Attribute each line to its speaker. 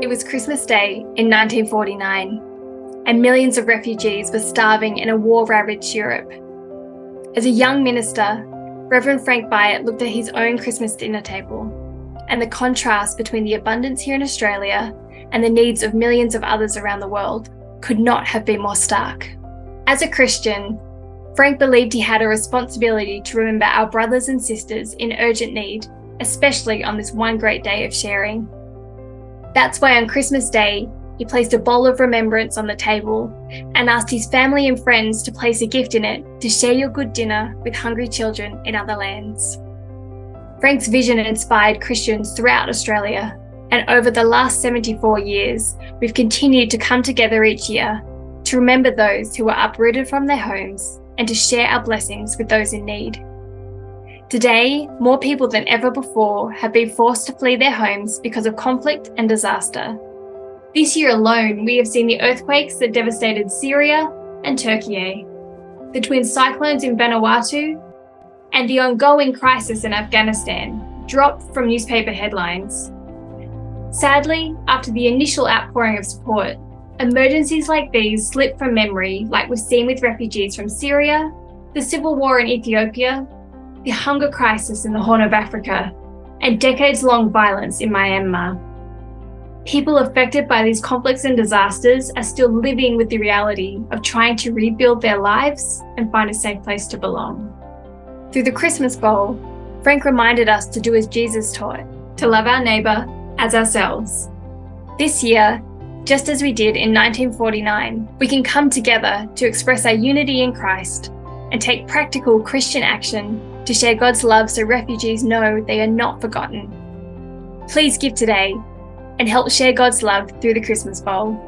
Speaker 1: It was Christmas Day in 1949, and millions of refugees were starving in a war-ravaged Europe. As a young minister, Reverend Frank Byatt looked at his own Christmas dinner table, and the contrast between the abundance here in Australia and the needs of millions of others around the world could not have been more stark. As a Christian, Frank believed he had a responsibility to remember our brothers and sisters in urgent need, especially on this one great day of sharing. That's why on Christmas Day, he placed a bowl of remembrance on the table and asked his family and friends to place a gift in it to share your good dinner with hungry children in other lands. Frank's vision inspired Christians throughout Australia, and over the last 74 years, we've continued to come together each year to remember those who were uprooted from their homes and to share our blessings with those in need. Today, more people than ever before have been forced to flee their homes because of conflict and disaster. This year alone, we have seen the earthquakes that devastated Syria and Turkey, the twin cyclones in Vanuatu, and the ongoing crisis in Afghanistan drop from newspaper headlines. Sadly, after the initial outpouring of support, emergencies like these slip from memory, like we've seen with refugees from Syria, the civil war in Ethiopia, the hunger crisis in the Horn of Africa, and decades-long violence in Myanmar. People affected by these conflicts and disasters are still living with the reality of trying to rebuild their lives and find a safe place to belong. Through the Christmas Bowl, Frank reminded us to do as Jesus taught, to love our neighbour as ourselves. This year, just as we did in 1949, we can come together to express our unity in Christ and take practical Christian action to share God's love so refugees know they are not forgotten. Please give today and help share God's love through the Christmas Bowl.